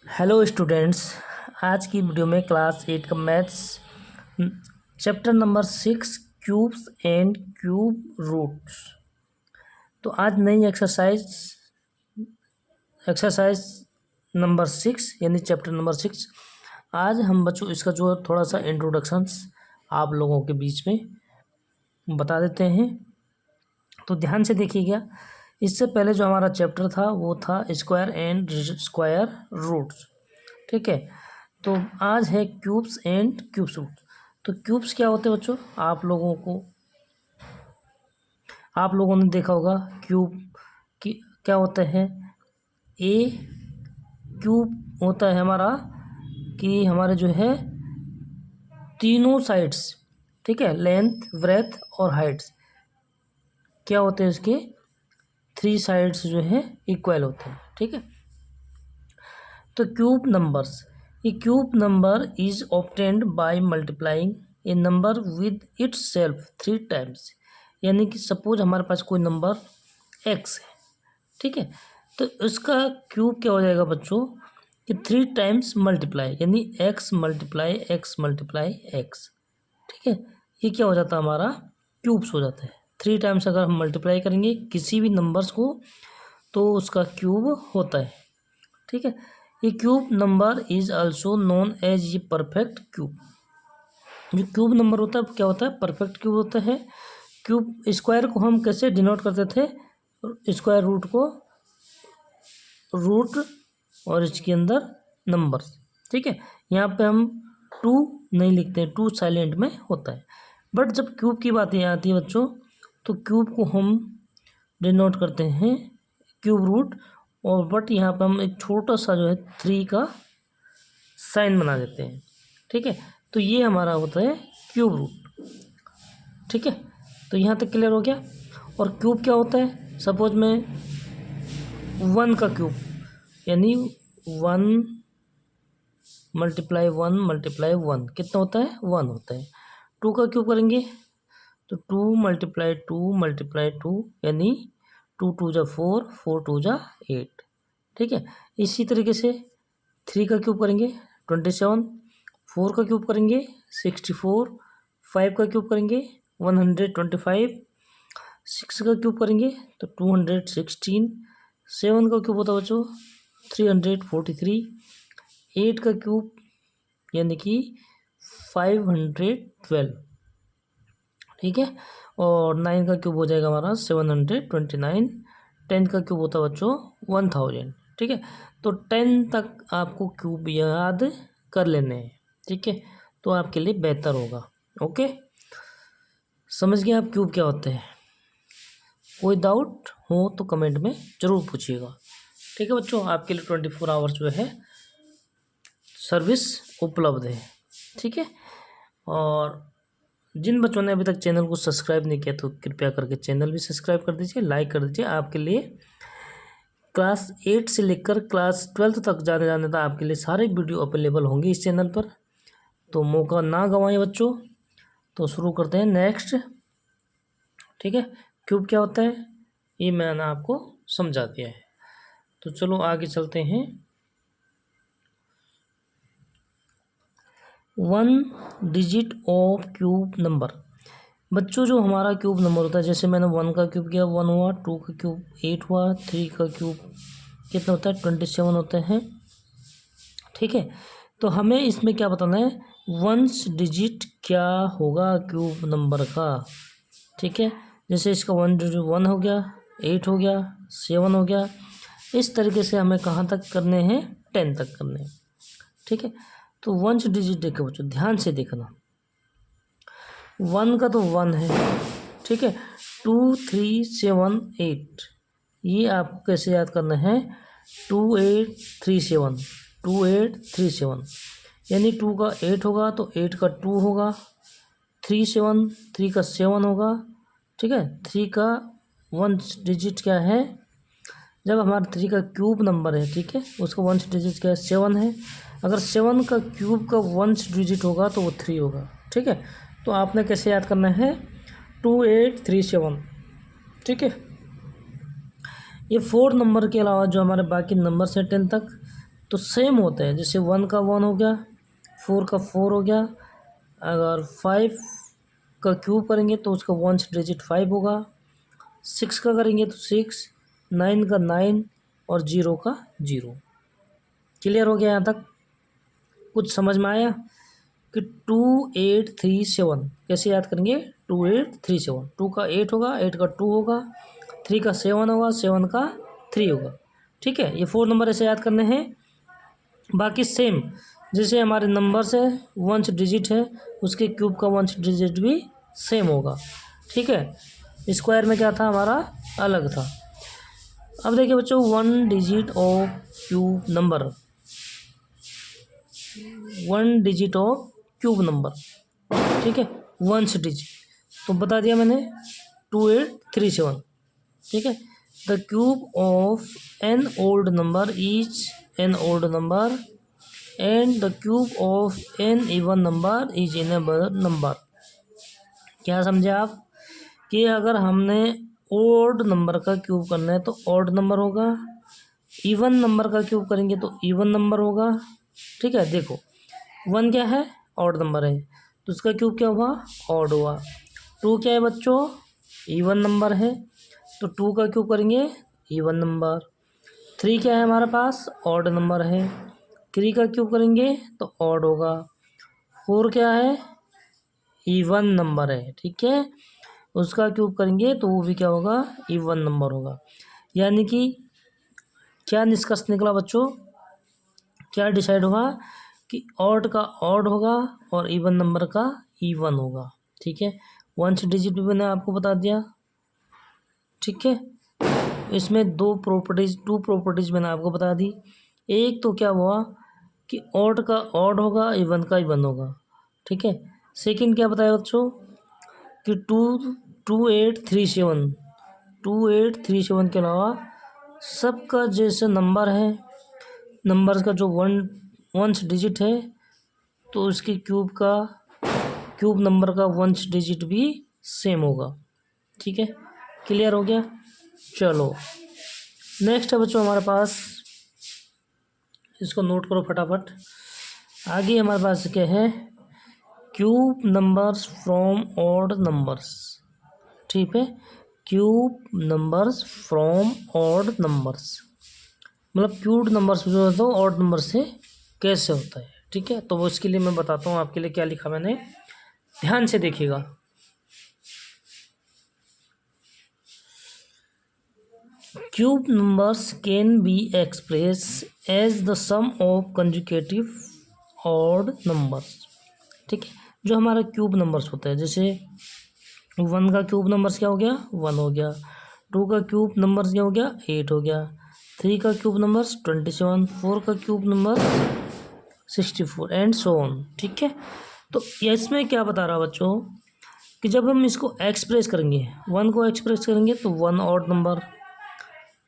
Hello students. आज की video में क्लास 8 का maths chapter number 6 cubes and cube roots. तो आज नई एक्सरसाइज नंबर 6 यानी चैप्टर नंबर 6। आज हम बच्चों इसका जो थोड़ा सा इंट्रोडक्शंस आप लोगों के बीच में बता देते हैं, तो ध्यान से देखिएगा। इससे पहले जो हमारा चैप्टर था वो था स्क्वायर एंड स्क्वायर रूट्स, ठीक है। तो आज है क्यूब्स एंड क्यूब्स रूट। तो क्यूब्स क्या होते हैं बच्चों, आप लोगों ने देखा होगा क्यूब की क्या होता है। ए क्यूब होता है हमारा कि हमारे जो है तीनों साइड्स, ठीक है, लेंथ ब्रेथ और हाइट्स क्या होते हैं, इसके 3 साइड्स जो है इक्वल होते हैं, ठीक है। तो cube numbers, A cube number is obtained by multiplying A number with its self 3 times. यानी कि सपोज हमारे पास कोई नंबर एक्स है, ठीक है, तो इसका क्यूब क्या हो जाएगा बच्चों कि 3 टाइम्स मल्टीप्लाई, यानी x multiply x multiply x, ठीक है। ये क्या हो जाता है, हमारा क्यूब्स हो जाता है। 3 टाइम्स अगर हम मल्टीप्लाई करेंगे किसी भी नंबर्स को तो उसका क्यूब होता है, ठीक है। ये cube number is also known as ये परफेक्ट क्यूब। जो क्यूब नंबर होता है क्या होता है, परफेक्ट क्यूब होता है। क्यूब स्क्वायर को हम कैसे डिनोट करते थे, स्क्वायर रूट को रूट और इसके अंदर नंबर्स, ठीक है। यहाँ पे हम 2 नहीं लिखते हैं, 2 साइलेंट में होता है। बट जब क्यूब की बात यहाँ आती है बच्चों, तो क्यूब को हम डिनोट करते हैं क्यूब रूट, और बट यहाँ पे हम एक छोटा सा जो है 3 का साइन बना देते हैं, ठीक है। तो ये हमारा होता है क्यूब रूट, ठीक है। तो यहाँ तक क्लियर हो गया। और क्यूब क्या होता है, सपोज में 1 का क्यूब यानी 1 मल्टीप्लाई 1 मल्टीप्लाई 1 कितना होता है, 1 होता है। 2 का क्यूब करेंगे तो 2 मल्टीप्लाई 2 मल्टीप्लाई 2 यानी 2 2 जा 4 4 2 जा 8, ठीक है। इसी तरीके से 3 का क्यूब करेंगे 27, 4 का क्यूब करेंगे 64, 5 का क्यूब करेंगे 125, 6 का क्यूब करेंगे तो 216, 7 का क्यूब होता है बच्चों 343, 8 का क्यूब यानी कि 512, ठीक है। और 9 का क्यूब हो जाएगा हमारा 729, 10 का क्यूब होता है बच्चों 1000, ठीक है। तो 10 तक आपको क्यूब याद कर लेने हैं, ठीक है, तो आपके लिए बेहतर होगा। ओके, समझ गए आप क्यूब क्या होते हैं। कोई डाउट हो तो कमेंट में ज़रूर पूछिएगा, ठीक है बच्चों। आपके लिए 24 आवर्स जो है सर्विस उपलब्ध है, ठीक है। और जिन बच्चों ने अभी तक चैनल को सब्सक्राइब नहीं किया तो कृपया करके चैनल भी सब्सक्राइब कर दीजिए, लाइक कर दीजिए। आपके लिए क्लास 8 से लेकर क्लास 12 तक जाने तक आपके लिए सारे वीडियो अवेलेबल होंगे इस चैनल पर, तो मौका ना गंवाएं बच्चों। तो शुरू करते हैं नेक्स्ट, ठीक है। क्यूब क्या होता है ये मैंने आपको समझा दिया है, तो चलो आगे चलते हैं। 1 डिजिट ऑफ क्यूब नंबर, बच्चों जो हमारा क्यूब नंबर होता है, जैसे मैंने 1 का क्यूब किया 1 हुआ, 2 का क्यूब 8 हुआ, 3 का क्यूब कितना होता है 27 होते हैं, ठीक है। तो हमें इसमें क्या बताना है, 1 डिजिट क्या होगा क्यूब नंबर का, ठीक है। जैसे इसका 1 डिजिट 1 हो गया, 8 हो गया, 7 हो गया, इस तरीके से हमें कहाँ तक करने हैं, 10 तक करने हैं, ठीक है। तो 1 डिजिट देखो बच्चों, ध्यान से देखना। 1 का तो 1 है, ठीक है। 2 3 7 8, ये आपको कैसे याद करना है, 2837, 2837, यानी 2 का 8 होगा तो 8 का 2 होगा, 3 का 7 होगा, ठीक है। 3 का 1 डिजिट क्या है, जब हमारा 3 का क्यूब नंबर है, ठीक है, उसका 1 डिजिट क्या है 7 है। अगर 7 का क्यूब का 1 डिजिट होगा तो वो 3 होगा, ठीक है। तो आपने कैसे याद करना है, 2837, ठीक है। ये 4 नंबर के अलावा जो हमारे बाकी नंबर्स हैं 10 तक, तो सेम होता है। जैसे 1 का 1 हो गया, 4 का 4 हो गया, अगर 5 का क्यूब करेंगे तो उसका 1 डिजिट 5 होगा, 6 का करेंगे तो 6, 9 का 9 और 0 का 0। क्लियर हो गया यहाँ तक? कुछ समझ में आया? कि 2837 कैसे याद करेंगे? 2837, 2 का 8 होगा, 8 का 2 होगा, 3 का 7 होगा, 7 का 3 होगा। ठीक है, ये 4 नंबर ऐसे याद करने हैं। बाकी सेम जैसे हमारे नंबर्स है, 1 डिजिट है, उसके क्यूब का 1 डिजिट भी सेम होगा। ठीक है, स्क्वायर में क्या था हमारा? अलग था। अब देखिए बच्चों, 1 digit of cube number, 1 digit of cube number, ठीक है, 1 डिजिट तो बता दिया मैंने 2837। ठीक है, the cube of an old number is an old number and the cube of an even number is an even number. क्या समझे आप? कि अगर हमने ओड नंबर का क्यूब करना है तो ऑड नंबर होगा, इवन नंबर का क्यूब करेंगे तो इवन नंबर होगा। ठीक है, देखो 1 क्या है? ऑड नंबर है, तो उसका क्यूब क्या हुआ? ऑड हुआ। 2 क्या है बच्चों? इवन नंबर है, तो 2 का क्यूब करेंगे इवन नंबर। 3 क्या है हमारे पास? ऑड नंबर है, 3 का क्यूब करेंगे तो ऑड होगा। 4 क्या है? इवन नंबर है, ठीक है, उसका क्यूब करेंगे तो वो भी क्या होगा? इवन नंबर होगा। यानी कि क्या निष्कर्ष निकला बच्चों? क्या डिसाइड हुआ? कि ऑड का ऑड होगा और इवन नंबर का इवन होगा। ठीक है, 1 डिजिट भी मैंने आपको बता दिया। ठीक है, इसमें टू प्रॉपर्टीज मैंने आपको बता दी। एक तो क्या हुआ कि ऑड का ऑड होगा, इवन का इवन होगा। ठीक है, सेकंड क्या बताया बच्चों? कि 2837 के अलावा सबका जैसे नंबर है, नंबर्स का जो 1 डिजिट है, तो उसके क्यूब नंबर का 1 डिजिट भी सेम होगा। ठीक है, क्लियर हो गया? चलो नेक्स्ट है बच्चों हमारे पास, इसको नोट करो फटाफट। आगे हमारे पास क्या है? Cube numbers from odd numbers. ठीक है, cube numbers from odd numbers, मतलब क्यूब नंबर्स जो है तो ऑड नंबर से कैसे होता है। ठीक है, तो वो इसके लिए मैं बताता हूँ आपके लिए क्या लिखा मैंने, ध्यान से देखिएगा। Cube numbers can be express as the sum of consecutive odd numbers. ठीक है, जो हमारा क्यूब नंबर्स होता है, जैसे 1 का क्यूब नंबर्स क्या हो गया? 1 हो गया। 2 का क्यूब नंबर्स क्या हो गया? 8 हो गया। 3 का क्यूब नंबर्स 27, 4 का cube number 64 and so on. ठीक है, तो इसमें क्या बता रहा बच्चों कि जब हम इसको एक्सप्रेस करेंगे, 1 को एक्सप्रेस करेंगे तो 1 ऑड नंबर,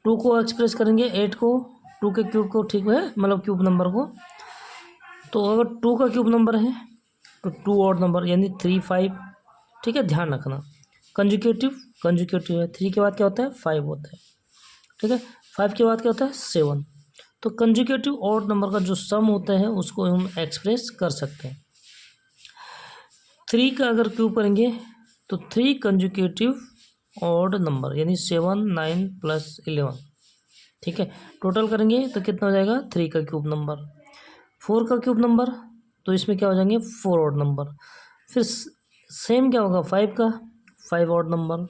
2 को एक्सप्रेस करेंगे 8 को, 2 के क्यूब को, ठीक है, मतलब क्यूब नंबर को, तो अगर 2 का क्यूब नंबर है तो 2 ऑड नंबर यानी 3 5। ठीक है, ध्यान रखना कंजुकेटिव है। 3 के बाद क्या होता है? 5 होता है। ठीक है, 5 के बाद क्या होता है? 7। तो कंजुकेटिव ऑड नंबर का जो सम होता है उसको हम एक्सप्रेस कर सकते हैं। 3 का अगर क्यूब करेंगे तो 3 कंजुकेटिव ऑड नंबर यानी 7 9 प्लस 11। ठीक है, टोटल करेंगे तो कितना हो जाएगा? 3 का क्यूब नंबर। 4 का क्यूब नंबर, तो इसमें क्या हो जाएंगे? 4 ऑड नंबर। फिर सेम क्या होगा? 5 का 5 odd number,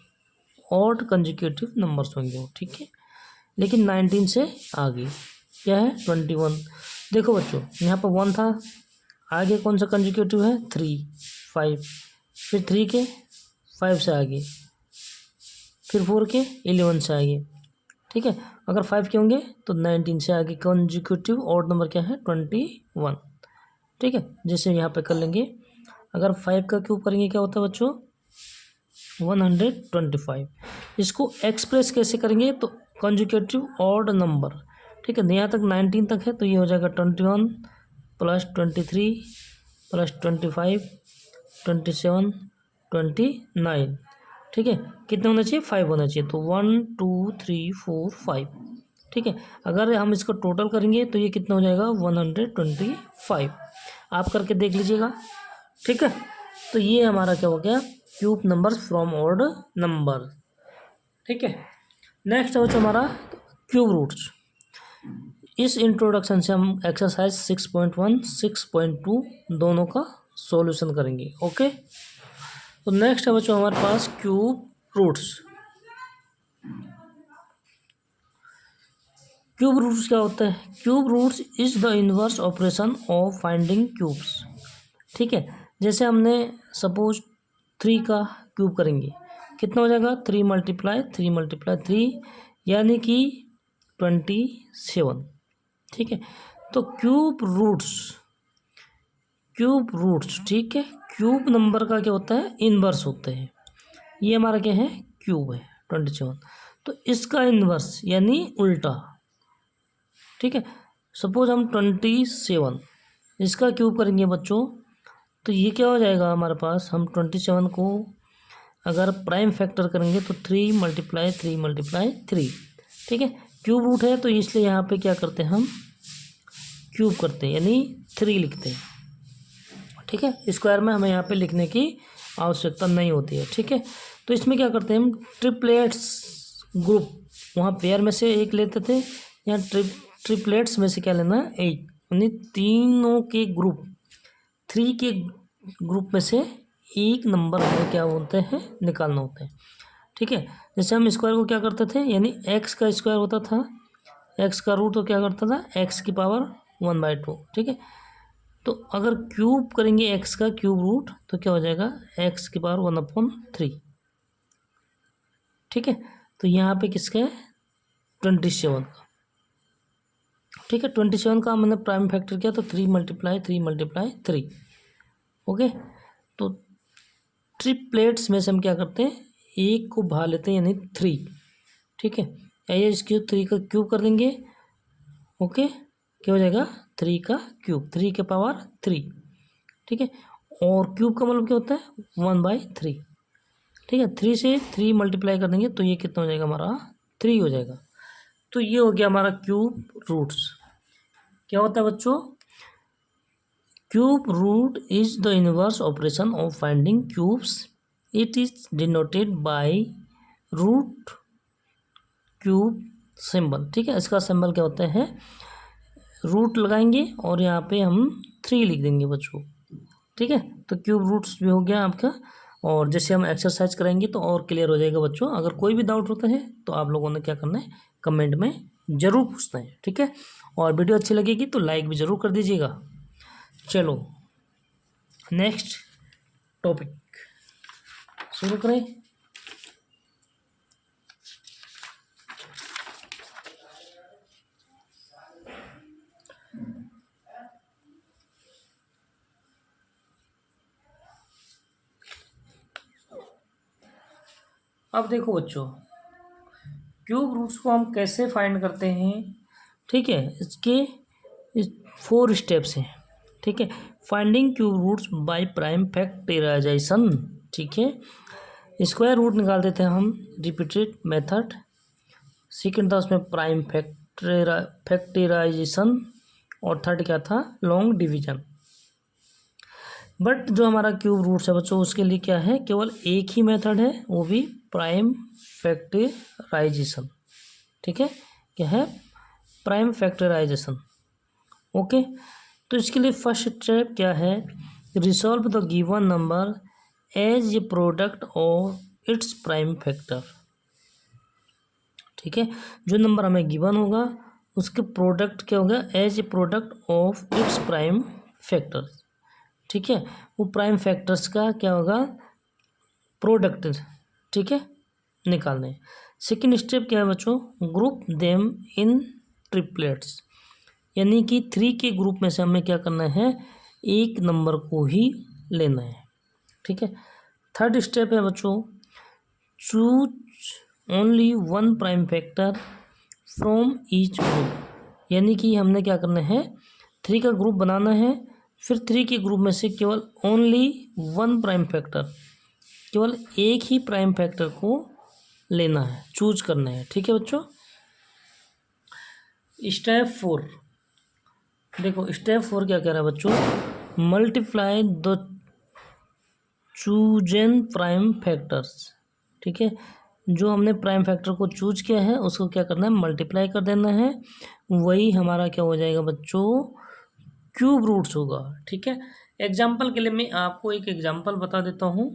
odd conjugative numbers होंगे वो। ठीक है, लेकिन 19 से आगे क्या है? 21। देखो बच्चों, यहाँ पर 1 था, आगे कौन सा कंजुकेटिव है? 3 5, फिर 3 के 5 से आगे, फिर 4 के 11 से आगे। ठीक है, अगर 5 के होंगे तो 19 से आगे कंजुकेटिव ऑड नंबर क्या है? 21। ठीक है, जैसे यहाँ पे कर लेंगे, अगर 5 का क्यूब करेंगे क्या होता है बच्चों? 125। इसको एक्सप्रेस कैसे करेंगे? तो कंजुकेटिव ऑड नंबर। ठीक है, यहाँ तक 19 तक है, तो ये हो जाएगा 21 प्लस 23 प्लस 25 27 29। ठीक है, कितने होना चाहिए? 5 होना चाहिए। तो 1 2 3 4 5, ठीक है। अगर हम इसको टोटल करेंगे तो ये कितना हो जाएगा 125। आप करके देख लीजिएगा, ठीक है। तो ये हमारा क्या हो गया cube numbers from odd number, ठीक है। नेक्स्ट है बच्चों हमारा क्यूब रूट्स। इस इंट्रोडक्शन से हम एक्सरसाइज 6.1 6.2 दोनों का सॉल्यूशन करेंगे, ओके। तो नेक्स्ट है बच्चों हमारे पास क्यूब रूट्स। क्यूब रूट्स क्या होता है? Cube roots is the inverse operation of finding cubes, ठीक है। जैसे हमने सपोज 3 का क्यूब करेंगे, कितना हो जाएगा 3 × 3 यानी कि 27, ठीक है। तो क्यूब रूट्स, ठीक है, क्यूब नंबर का क्या होता है इनवर्स होते हैं। ये हमारा क्या है क्यूब है 27, तो इसका इनवर्स यानी उल्टा, ठीक है। सपोज हम 27 इसका क्यूब करेंगे बच्चों, तो ये क्या हो जाएगा हमारे पास, हम 27 को अगर प्राइम फैक्टर करेंगे तो 3 × 3, ठीक है। क्यूब रूट है तो इसलिए यहाँ पे क्या करते हैं हम क्यूब करते हैं यानी 3 लिखते हैं, ठीक है। स्क्वायर में हमें यहाँ पे लिखने की आवश्यकता नहीं होती है, ठीक है। तो इसमें क्या करते हैं हम ट्रिपलेट्स ग्रुप, वहाँ पेयर में से एक लेते थे, यहाँ ट्रिपलेट्स में से क्या लेना एक, यानी तीनों के ग्रुप 3 के ग्रुप में से एक नंबर हमें क्या होते हैं निकालना होता है, ठीक है। जैसे हम स्क्वायर को क्या करते थे यानी एक्स का स्क्वायर होता था, एक्स का रूट तो क्या करता था x⁴ 1/2, ठीक है। तो अगर क्यूब करेंगे एक्स का क्यूब रूट तो क्या हो जाएगा x⁴ 1/3, ठीक है। तो यहाँ पे किसका है 27 का, ठीक है। 27 का मैंने प्राइम फैक्टर किया तो 3 × 3, ओके। तो ट्रिपलेट्स में से हम क्या करते हैं एक को भा लेते हैं यानी 3, ठीक है। ये इसके 3 का क्यूब कर देंगे, ओके। क्या हो जाएगा 3 का क्यूब 3 के पावर 3, ठीक है। और क्यूब का मतलब क्या होता है 1/3, ठीक है। 3 से 3 मल्टीप्लाई कर देंगे तो ये कितना हो जाएगा हमारा 3 हो जाएगा। तो ये हो गया हमारा क्यूब रूट्स। क्या होता है बच्चों cube root is the inverse operation of finding cubes, it is denoted by root cube symbol, ठीक है। इसका सिंबल क्या होता है रूट लगाएंगे और यहाँ पे हम 3 लिख देंगे बच्चों, ठीक है। तो क्यूब रूट्स भी हो गया आपका, और जैसे हम एक्सरसाइज कराएंगे तो और क्लियर हो जाएगा बच्चों। अगर कोई भी डाउट होता है तो आप लोगों ने क्या करना है कमेंट में ज़रूर पूछना है, ठीक है। और वीडियो अच्छी लगेगी तो लाइक भी ज़रूर कर दीजिएगा। चलो नेक्स्ट टॉपिक शुरू करें। अब देखो बच्चों क्यूब रूट्स को हम कैसे फाइंड करते हैं, ठीक है। इसके 4 स्टेप्स हैं, ठीक है। Finding cube roots by prime factorisation, ठीक है। स्क्वायर रूट निकाल देते हैं हम रिपीटेड मेथड, सेकेंड था उसमें प्राइम फैक्टराइजेशन, और थर्ड क्या था लॉन्ग डिवीजन। बट जो हमारा क्यूब रूट्स है बच्चों उसके लिए क्या है केवल एक ही मेथड है, वो भी प्राइम फैक्टराइजेशन, ठीक है। क्या है प्राइम फैक्टराइजेशन, ओके। तो इसके लिए फर्स्ट स्टेप क्या है resolve the given number as a product of its prime factor, ठीक है। जो नंबर हमें गिवन होगा उसके प्रोडक्ट क्या होगा as a product of its prime factor, ठीक है। वो प्राइम फैक्टर्स का क्या होगा प्रोडक्ट, ठीक है, निकालने। सेकेंड स्टेप क्या है बच्चों ग्रुप देम इन ट्रिपलेट्स, यानी कि 3 के ग्रुप में से हमें क्या करना है एक नंबर को ही लेना है, ठीक है। थर्ड स्टेप है बच्चों choose only 1 prime factor from each group, यानी कि हमने क्या करना है 3 का ग्रुप बनाना है, फिर 3 के ग्रुप में से केवल ओनली 1 प्राइम फैक्टर, केवल एक ही प्राइम फैक्टर को लेना है चूज करना है, ठीक है बच्चों। स्टेप 4, देखो स्टेप 4 क्या कह रहा है बच्चों, multiply the chosen prime factors. ठीक है, जो हमने प्राइम फैक्टर को चूज किया है उसको क्या करना है, मल्टीप्लाई कर देना है, वही हमारा क्या हो जाएगा बच्चों, क्यूब रूट्स होगा। ठीक है, एग्जाम्पल के लिए मैं आपको एक एग्जाम्पल बता देता हूँ।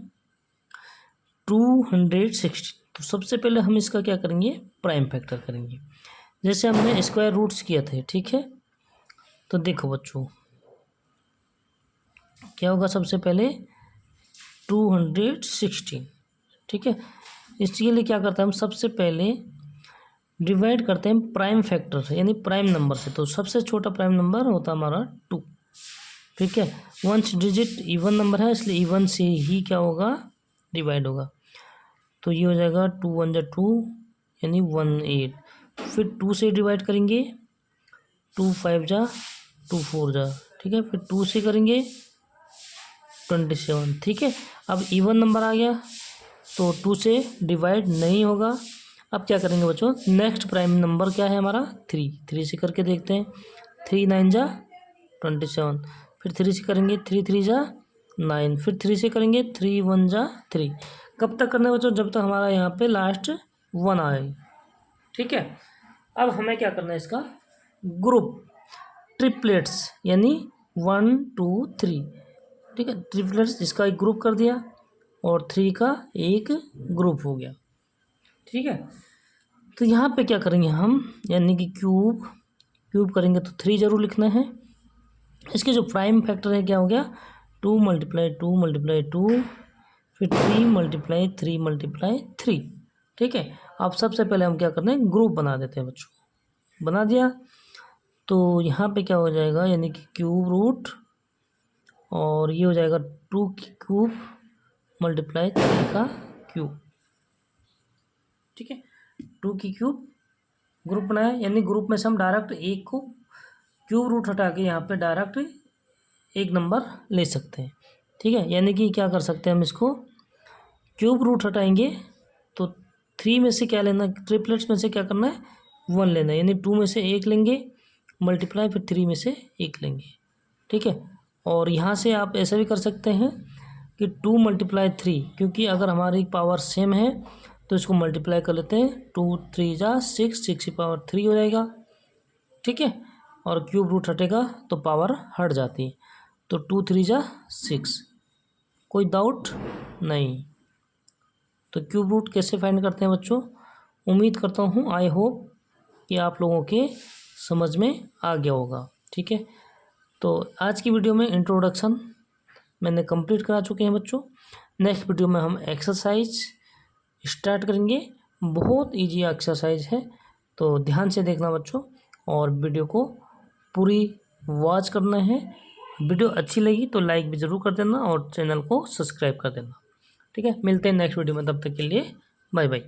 260, तो सबसे पहले हम इसका क्या करेंगे, प्राइम फैक्टर करेंगे, जैसे हमने स्क्वायर रूट्स किए थे। ठीक है, तो देखो बच्चों क्या होगा, सबसे पहले 216। ठीक है, इसके लिए क्या करते हैं हम, सबसे पहले डिवाइड करते हैं प्राइम फैक्टर से, यानी प्राइम नंबर से। तो सबसे छोटा प्राइम नंबर होता है हमारा 2। ठीक है, 1 डिजिट इवन नंबर है, इसलिए इवन से ही क्या होगा, डिवाइड होगा। तो ये हो जाएगा 2 1 जा 2 यानी 18। फिर 2 से डिवाइड करेंगे, 2 5 जा 2 4 जा। ठीक है, फिर 2 से करेंगे 27। ठीक है, अब इवन नंबर आ गया तो 2 से डिवाइड नहीं होगा। अब क्या करेंगे बच्चों, नेक्स्ट प्राइम नंबर क्या है हमारा, 3 से करके देखते हैं। 3 9 जा 27, फिर 3 से करेंगे, 3 3 जा 9, फिर 3 से करेंगे, 3 1 जा 3। कब तक करना है बच्चों, जब तक हमारा यहाँ पे लास्ट 1 आए। ठीक है, अब हमें क्या करना है, इसका ग्रुप ट्रिपलेट्स यानी 1 2 3। ठीक है, ट्रिपलेट्स इसका एक ग्रुप कर दिया और 3 का एक ग्रुप हो गया। ठीक है, तो यहाँ पे क्या करेंगे हम, यानी कि क्यूब करेंगे तो 3 जरूर लिखना है। इसके जो प्राइम फैक्टर है क्या हो गया, 2 × 2 × 2, फिर 3 × 3 × 3। ठीक है, अब सबसे पहले हम क्या करते हैं, ग्रुप बना देते हैं बच्चों। बना दिया तो यहाँ पे क्या हो जाएगा, यानी कि क्यूब रूट, और ये हो जाएगा 2 की क्यूब × 3 का क्यूब। ठीक है, 2 की क्यूब ग्रुप बनाया, यानी ग्रुप में से हम डायरेक्ट एक को क्यूब रूट हटा के यहाँ पे डायरेक्ट एक नंबर ले सकते हैं। ठीक है, यानी कि क्या कर सकते हैं हम, इसको क्यूब रूट हटाएंगे तो 3 में से क्या लेना, ट्रिपलेट्स में से क्या करना है, 1 लेना है, यानी 2 में से 1 लेंगे मल्टीप्लाई, फिर 3 में से 1 लेंगे। ठीक है, और यहाँ से आप ऐसा भी कर सकते हैं कि 2 × 3, क्योंकि अगर हमारी पावर सेम है तो इसको मल्टीप्लाई कर लेते हैं, 2 3 जा 6, 6 की पावर 3 हो जाएगा। ठीक है, और क्यूब रूट हटेगा तो पावर हट जाती है, तो 2 3 जा 6। कोई डाउट नहीं। तो क्यूब रूट कैसे फाइंड करते हैं बच्चों, उम्मीद करता हूँ, आई होप कि आप लोगों के समझ में आ गया होगा। ठीक है, तो आज की वीडियो में इंट्रोडक्शन मैंने कंप्लीट करा चुके हैं बच्चों। नेक्स्ट वीडियो में हम एक्सरसाइज स्टार्ट करेंगे, बहुत इजी एक्सरसाइज है, तो ध्यान से देखना बच्चों, और वीडियो को पूरी वॉच करना है। वीडियो अच्छी लगी तो लाइक भी ज़रूर कर देना और चैनल को सब्सक्राइब कर देना। ठीक है, मिलते हैं नेक्स्ट वीडियो में, तब तक के लिए बाय बाय।